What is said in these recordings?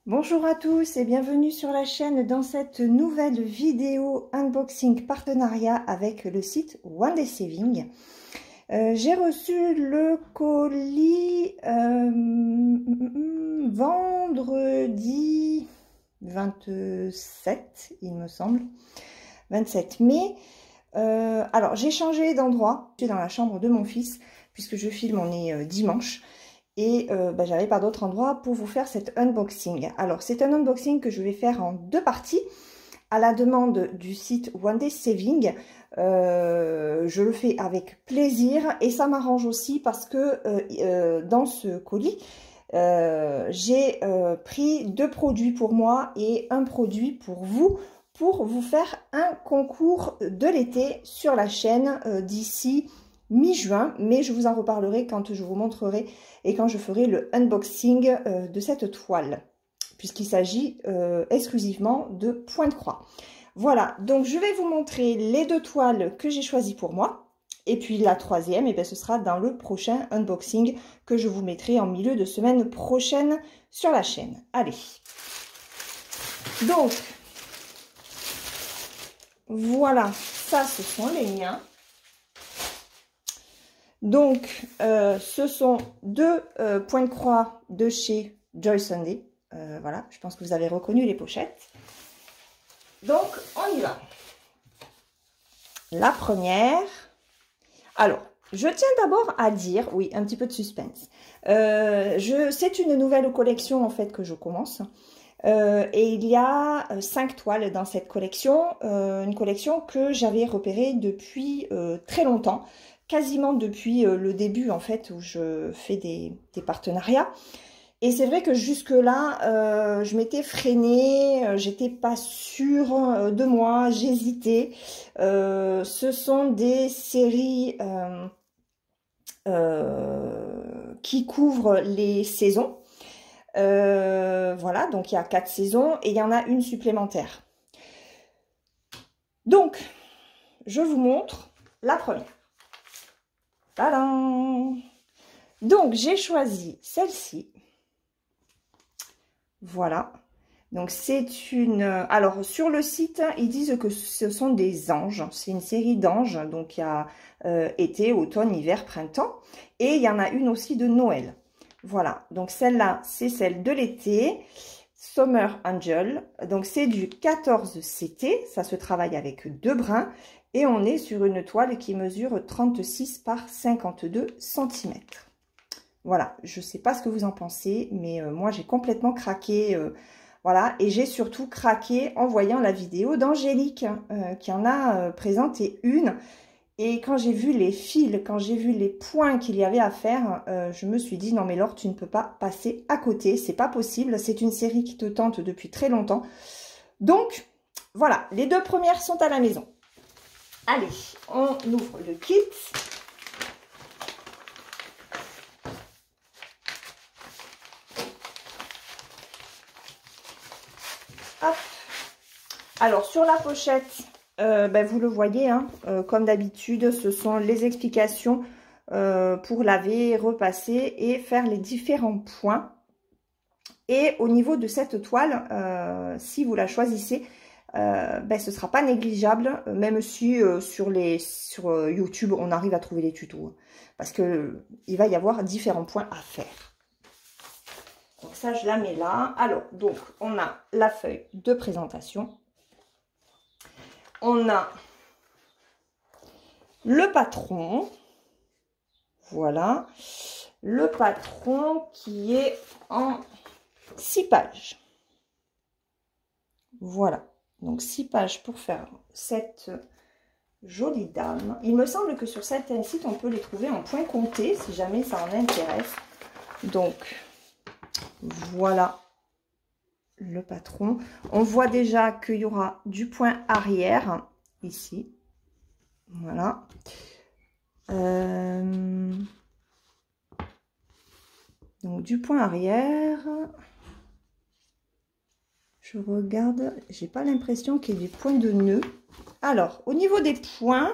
Bonjour à tous et bienvenue sur la chaîne dans cette nouvelle vidéo unboxing partenariat avec le site One Day Saving. J'ai reçu le colis vendredi 27, il me semble, 27 mai. Alors j'ai changé d'endroit, je suis dans la chambre de mon fils puisque je filme, on est dimanche. Et j'avais pas d'autre endroit pour vous faire cet unboxing. Alors, c'est un unboxing que je vais faire en deux parties à la demande du site One Day Saving. Je le fais avec plaisir et ça m'arrange aussi parce que dans ce colis, j'ai pris deux produits pour moi et un produit pour vous faire un concours de l'été sur la chaîne d'ici mi-juin, mais je vous en reparlerai quand je vous montrerai et quand je ferai le unboxing de cette toile, puisqu'il s'agit exclusivement de point de croix. Voilà, donc je vais vous montrer les deux toiles que j'ai choisies pour moi, et puis la troisième, et bien, ce sera dans le prochain unboxing que je vous mettrai en milieu de semaine prochaine sur la chaîne. Allez, donc voilà, ça ce sont les miens. Donc, ce sont deux points de croix de chez Joy Sunday. Voilà, je pense que vous avez reconnu les pochettes. Donc, on y va. La première. Alors, je tiens d'abord à dire, oui, un petit peu de suspense. C'est une nouvelle collection, en fait, que je commence. Et il y a 5 toiles dans cette collection. Une collection que j'avais repérée depuis très longtemps. Quasiment depuis le début en fait où je fais des partenariats. Et c'est vrai que jusque là je m'étais freinée, j'étais pas sûre de moi, j'hésitais. Ce sont des séries qui couvrent les saisons. Voilà, donc il y a 4 saisons et il y en a une supplémentaire. Donc je vous montre la première. Tadam! Donc, j'ai choisi celle-ci. Voilà. Donc, c'est une... Alors, sur le site, ils disent que ce sont des anges. C'est une série d'anges. Donc, il y a été, automne, hiver, printemps. Et il y en a une aussi de Noël. Voilà. Donc, celle-là, c'est celle de l'été. Summer Angel. Donc, c'est du 14 CT. Ça se travaille avec 2 brins. Et on est sur une toile qui mesure 36 par 52 cm. Voilà, je ne sais pas ce que vous en pensez, mais moi j'ai complètement craqué. Voilà, et j'ai surtout craqué en voyant la vidéo d'Angélique qui en a présenté une. Et quand j'ai vu les fils, quand j'ai vu les points qu'il y avait à faire, je me suis dit non mais Laure, tu ne peux pas passer à côté, c'est pas possible. C'est une série qui te tente depuis très longtemps. Donc voilà, les deux premières sont à la maison. Allez, on ouvre le kit. Hop. Alors, sur la pochette, vous le voyez, hein, comme d'habitude, ce sont les explications pour laver, repasser et faire les différents points. Et au niveau de cette toile, si vous la choisissez, ce ne sera pas négligeable, même si sur YouTube on arrive à trouver les tutos, parce que il va y avoir différents points à faire. Donc ça je la mets là. Alors donc on a la feuille de présentation, on a le patron, voilà, le patron qui est en 6 pages, voilà. Donc 6 pages pour faire cette jolie dame. Il me semble que sur certains sites, on peut les trouver en point compté, si jamais ça en intéresse. Donc, voilà le patron. On voit déjà qu'il y aura du point arrière, ici. Voilà. Donc, du point arrière... Je regarde, j'ai pas l'impression qu'il y ait des points de nœud. Alors, au niveau des points,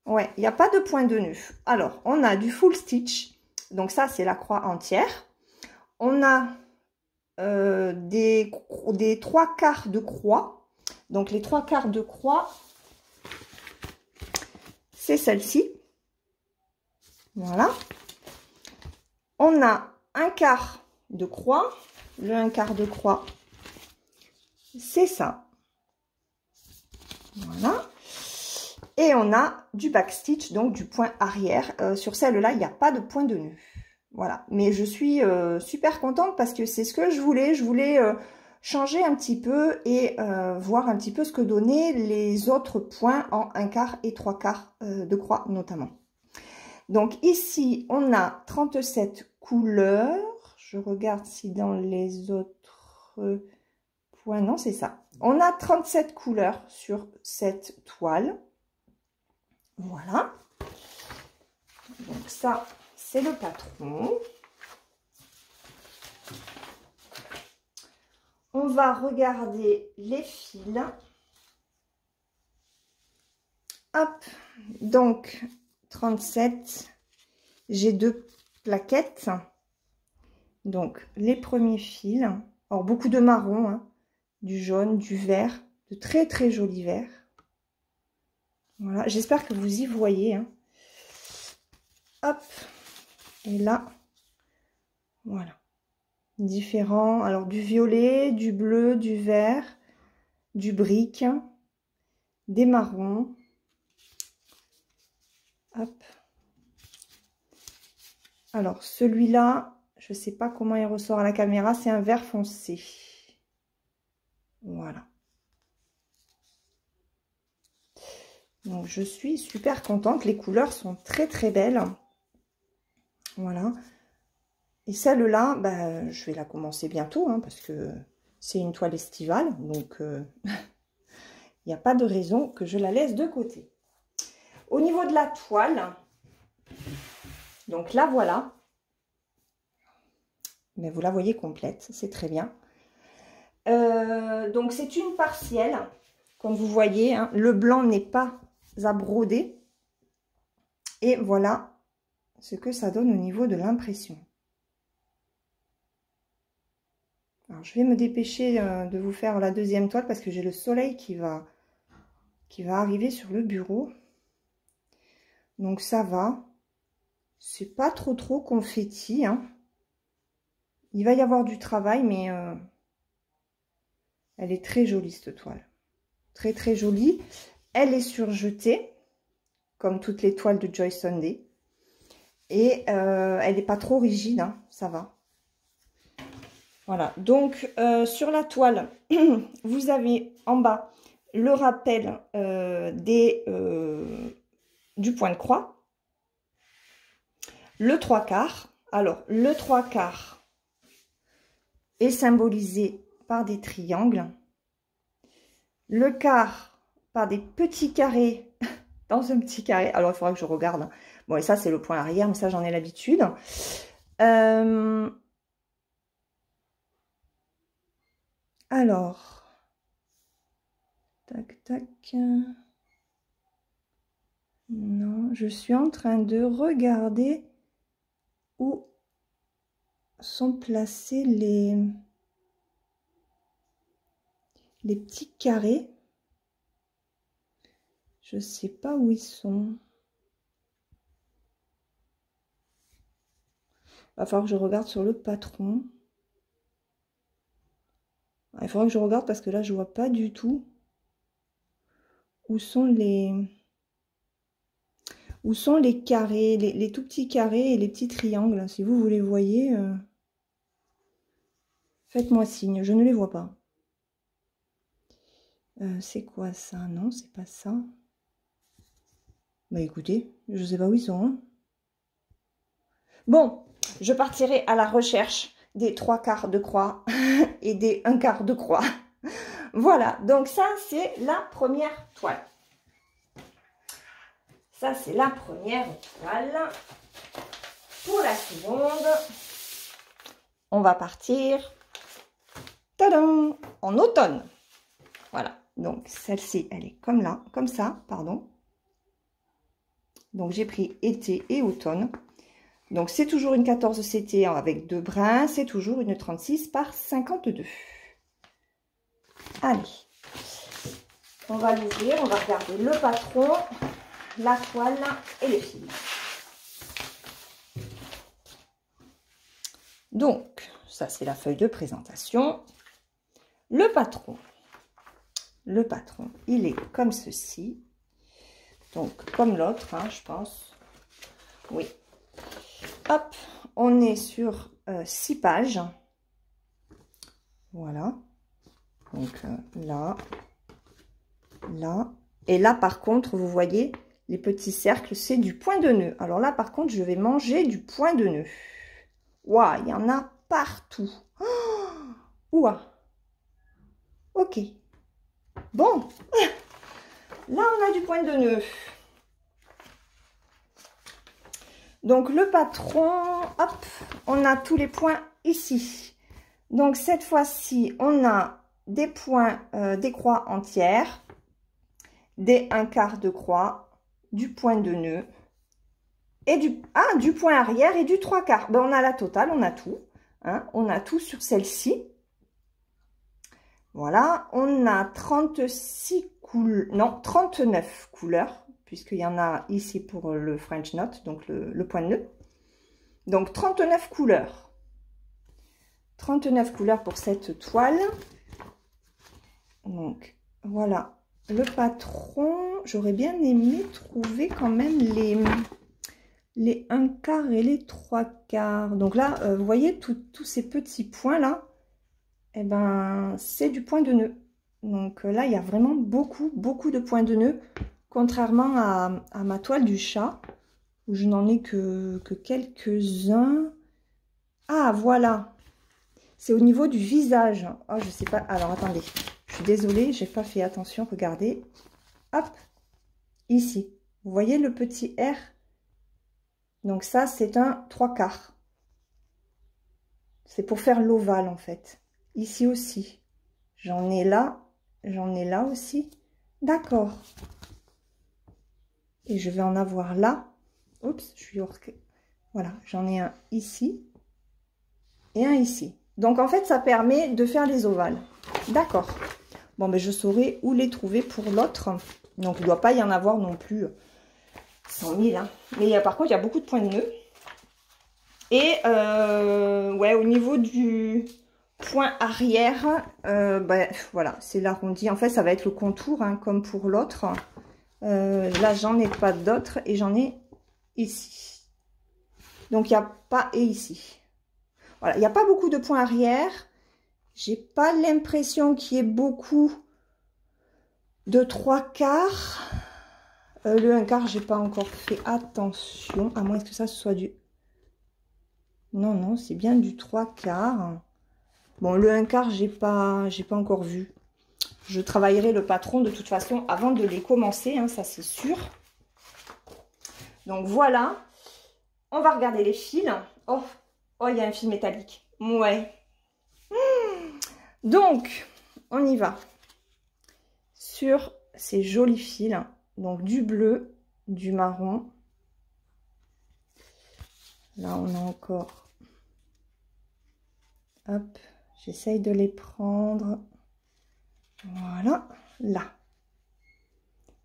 ouais, il n'y a pas de point de nœud. Alors, on a du full stitch. Donc ça, c'est la croix entière. On a des 3/4 de croix. Donc les 3/4 de croix, c'est celle-ci. Voilà. On a 1/4 de croix. Le 1/4 de croix, c'est ça. Voilà. Et on a du backstitch, donc du point arrière. Sur celle-là, il n'y a pas de point de nœud. Voilà. Mais je suis super contente parce que c'est ce que je voulais. Je voulais changer un petit peu et voir un petit peu ce que donnaient les autres points en 1/4 et 3/4 de croix notamment. Donc ici, on a 37 couleurs. Je regarde si dans les autres points, non, c'est ça. On a 37 couleurs sur cette toile. Voilà. Donc ça, c'est le patron. On va regarder les fils. Hop. Donc, 37. J'ai 2 plaquettes. Donc, les premiers fils. Alors, beaucoup de marron, hein, du jaune, du vert, de très très jolis verts. Voilà, j'espère que vous y voyez. Hein. Hop, et là, voilà. Différents, alors du violet, du bleu, du vert, du brique, des marrons. Hop. Alors, celui-là, je ne sais pas comment il ressort à la caméra, c'est un vert foncé. Voilà. Donc, je suis super contente. Les couleurs sont très, très belles. Voilà. Et celle-là, bah, je vais la commencer bientôt, hein, parce que c'est une toile estivale. Donc, il n'y a pas de raison que je la laisse de côté. Au niveau de la toile, donc là, voilà. Mais vous la voyez complète, c'est très bien. Donc, c'est une partielle. Comme vous voyez, hein, le blanc n'est pas à broder. Et voilà ce que ça donne au niveau de l'impression. Alors, je vais me dépêcher de vous faire la deuxième toile parce que j'ai le soleil qui va arriver sur le bureau. Donc, ça va. C'est pas trop confetti. Hein. Il va y avoir du travail, mais elle est très jolie, cette toile. Très, très jolie. Elle est surjetée, comme toutes les toiles de Joy Sunday. Et elle n'est pas trop rigide, hein, ça va. Voilà, donc sur la toile, vous avez en bas le rappel du point de croix. Le 3/4. Alors, le 3/4 est symbolisé par des triangles. Le quart par des petits carrés dans un petit carré. Alors, il faudra que je regarde. Hein. Bon, et ça, c'est le point arrière, mais ça, j'en ai l'habitude. Alors, tac, tac. Non, je suis en train de regarder où sont placés les petits carrés. Je sais pas où ils sont. Il va falloir que je regarde sur le patron. Il faudra que je regarde parce que là, je vois pas du tout où sont les carrés, les tout petits carrés et les petits triangles. Si vous les voyez, faites-moi signe. Je ne les vois pas. C'est quoi ça? Non, c'est pas ça. Bah écoutez, je sais pas où ils sont. Hein. Bon, je partirai à la recherche des 3/4 de croix et des 1/4 de croix. Voilà, donc ça c'est la première toile. Ça c'est la première toile. Pour la seconde, on va partir tadam, en automne. Voilà, donc celle-ci elle est comme là, comme ça, pardon. Donc j'ai pris été et automne. Donc, c'est toujours une 14 CT avec 2 brins. C'est toujours une 36 par 52. Allez. On va l'ouvrir. On va regarder le patron, la toile et le fil. Donc, ça, c'est la feuille de présentation. Le patron, il est comme ceci. Donc, comme l'autre, hein, je pense. Oui. Hop, on est sur 6 pages. Voilà. Donc, là, là. Et là, par contre, vous voyez, les petits cercles, c'est du point de nœud. Alors là, par contre, je vais manger du point de nœud. Waouh, il y en a partout. Oh, ouah. Ok. Bon. Là, on a du point de nœud. Donc, le patron, hop, on a tous les points ici. Donc, cette fois-ci, on a des points, des croix entières, des 1/4 de croix, du point de nœud, et du point arrière et du 3/4. Ben, on a la totale, on a tout. Hein, on a tout sur celle-ci. Voilà, on a 39 couleurs, puisqu'il y en a ici pour le French knot, donc le point de nœud. Donc, 39 couleurs. 39 couleurs pour cette toile. Donc, voilà. Le patron, j'aurais bien aimé trouver quand même les 1/4 et les 3/4. Donc là, vous voyez, tous ces petits points-là, eh ben, c'est du point de nœud. Donc là, il y a vraiment beaucoup de points de nœud, contrairement à ma toile du chat, où je n'en ai que quelques-uns. Ah, voilà. C'est au niveau du visage. Oh, je sais pas. Alors, attendez. Je suis désolée, j'ai pas fait attention. Regardez. Hop. Ici. Vous voyez le petit R? Donc ça, c'est un 3/4. C'est pour faire l'ovale, en fait. Ici aussi. J'en ai là aussi. D'accord. Et je vais en avoir là. Oups, je suis hors... Voilà, j'en ai un ici et un ici. Donc, en fait, ça permet de faire les ovales. D'accord. Bon, ben, je saurai où les trouver pour l'autre. Donc, il ne doit pas y en avoir non plus 100 000. Hein. Mais par contre, il y a beaucoup de points de nœud. Et, ouais, au niveau du point arrière, ben, voilà, c'est l'arrondi. En fait, ça va être le contour, hein, comme pour l'autre. Là, j'en ai pas d'autres et j'en ai ici. Donc, il n'y a pas et ici. Voilà, il n'y a pas beaucoup de points arrière. J'ai pas l'impression qu'il y ait beaucoup de 3/4. Le 1/4, j'ai pas encore fait attention. À moins que ça soit du... Non, non, c'est bien du 3/4. Bon, le 1/4, j'ai pas encore vu. Je travaillerai le patron de toute façon avant de les commencer, hein, ça c'est sûr. Donc voilà. On va regarder les fils. Oh, oh, il y a un fil métallique. Ouais. Donc, on y va. Sur ces jolis fils. Donc, du bleu, du marron. Là, on a encore... Hop, j'essaye de les prendre. Voilà, là.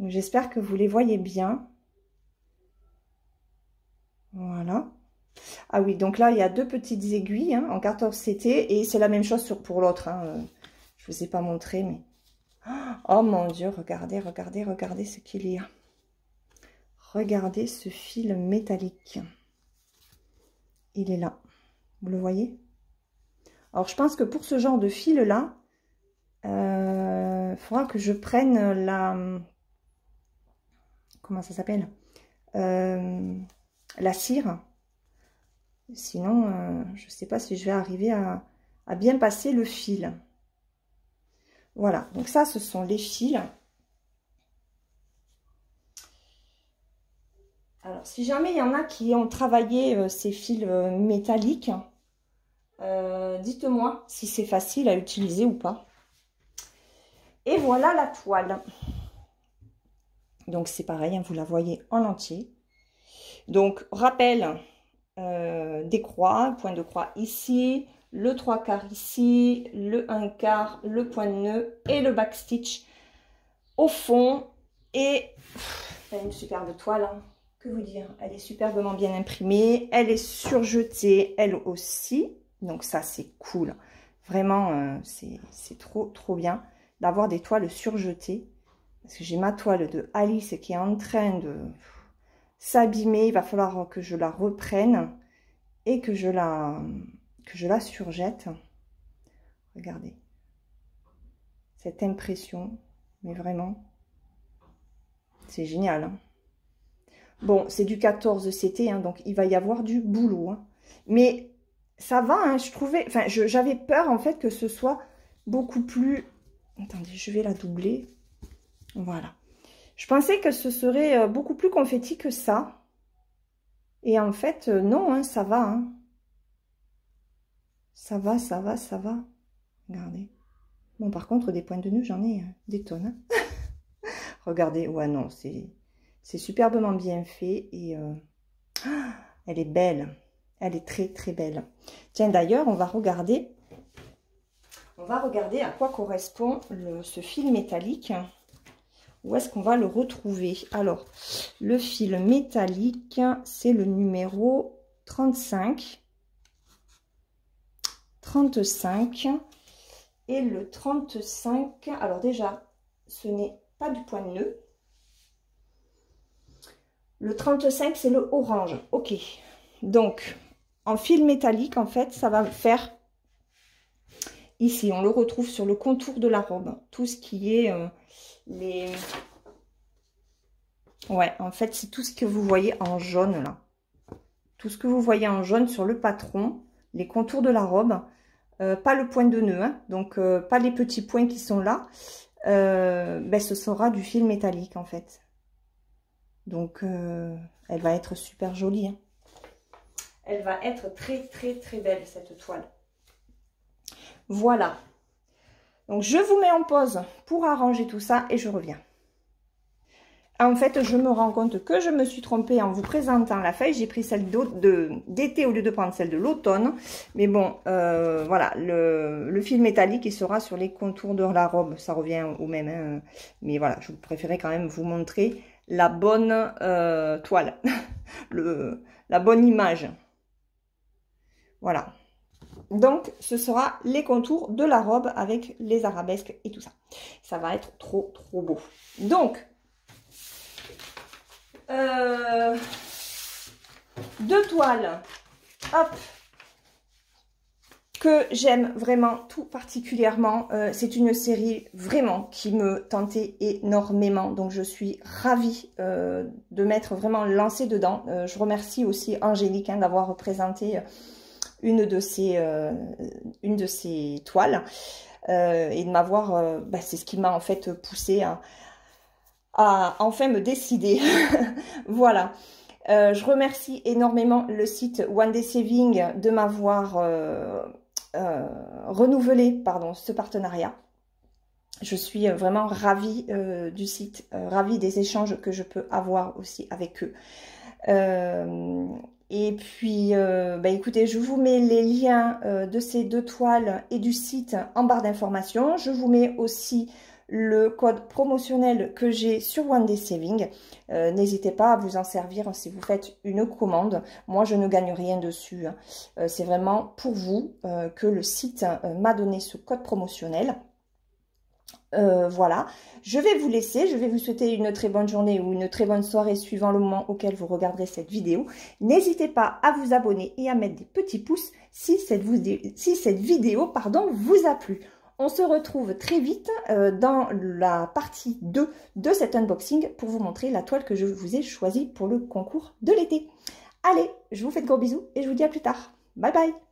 J'espère que vous les voyez bien. Voilà. Ah oui, donc là, il y a 2 petites aiguilles hein, en 14 CT. Et c'est la même chose pour l'autre. Hein. Je ne vous ai pas montré, mais... Oh mon Dieu, regardez, regardez, regardez ce qu'il y a. Regardez ce fil métallique. Il est là. Vous le voyez? Alors, je pense que pour ce genre de fil-là, il faudra que je prenne la... Comment ça s'appelle? La cire. Sinon, je ne sais pas si je vais arriver à bien passer le fil. Voilà, donc ça, ce sont les fils. Alors, si jamais il y en a qui ont travaillé ces fils métalliques, dites-moi si c'est facile à utiliser ou pas. Et voilà la toile. Donc, c'est pareil, hein, vous la voyez en entier. Donc, rappel, des croix, point de croix ici, le 3/4 ici, le 1/4, le point de nœud et le backstitch au fond. Et elle a une superbe toile, hein. Que vous dire, elle est superbement bien imprimée, elle est surjetée elle aussi, donc ça c'est cool, vraiment c'est trop bien d'avoir des toiles surjetées, parce que j'ai ma toile de Alice qui est en train de s'abîmer, il va falloir que je la reprenne et que je la surjette. Regardez cette impression, mais vraiment c'est génial, hein. Bon, c'est du 14 CT, hein, donc il va y avoir du boulot, hein. Mais ça va, hein, je trouvais... Enfin, j'avais peur, en fait, que ce soit beaucoup plus... Attendez, je vais la doubler. Voilà. Je pensais que ce serait beaucoup plus confetti que ça. Et en fait, non, hein, ça va, hein. Ça va, ça va, ça va. Regardez. Bon, par contre, des points de nœud, j'en ai des tonnes, hein. Regardez, ouais, non, c'est superbement bien fait et elle est belle. Elle est très belle. Tiens, d'ailleurs, on va regarder à quoi correspond ce fil métallique. Où est-ce qu'on va le retrouver? Alors, le fil métallique, c'est le numéro 35. 35. Et le 35, alors déjà, ce n'est pas du point de nœud. Le 35, c'est le orange. Ok. Donc, en fil métallique, en fait, ça va faire... Ici, on le retrouve sur le contour de la robe. Tout ce qui est les... Ouais, en fait, c'est tout ce que vous voyez en jaune, là. Tout ce que vous voyez en jaune sur le patron, les contours de la robe. Pas le point de nœud, hein, donc pas les petits points qui sont là. Ben, ce sera du fil métallique, en fait. Donc, elle va être super jolie, hein. Elle va être très belle, cette toile. Voilà. Donc, je vous mets en pause pour arranger tout ça et je reviens. En fait, je me rends compte que je me suis trompée en vous présentant la feuille. J'ai pris celle d'été au lieu de prendre celle de l'automne. Mais bon, voilà, le fil métallique, il sera sur les contours de la robe. Ça revient au même, hein. Mais voilà, je préférais quand même vous montrer la bonne toile, la bonne image. Voilà. Donc, ce sera les contours de la robe avec les arabesques et tout ça. Ça va être trop beau. Donc, deux toiles, hop, que j'aime vraiment tout particulièrement. C'est une série vraiment qui me tentait énormément, donc je suis ravie de m'être vraiment lancée dedans. Je remercie aussi Angélique, hein, d'avoir représenté une de ces toiles et de m'avoir, c'est ce qui m'a en fait poussée à enfin me décider. Voilà. Je remercie énormément le site One Day Saving de m'avoir renouvelé ce partenariat. Je suis vraiment ravie du site, ravie des échanges que je peux avoir aussi avec eux. Et puis, écoutez, je vous mets les liens de ces deux toiles et du site en barre d'informations. Je vous mets aussi le code promotionnel que j'ai sur One Day Saving. N'hésitez pas à vous en servir si vous faites une commande. Moi, je ne gagne rien dessus, hein. C'est vraiment pour vous que le site m'a donné ce code promotionnel. Voilà, je vais vous laisser, je vais vous souhaiter une très bonne journée ou une très bonne soirée suivant le moment auquel vous regarderez cette vidéo. N'hésitez pas à vous abonner et à mettre des petits pouces si cette vidéo vous a plu. On se retrouve très vite dans la partie 2 de cet unboxing pour vous montrer la toile que je vous ai choisie pour le concours de l'été. Allez, je vous fais de gros bisous et je vous dis à plus tard. Bye bye!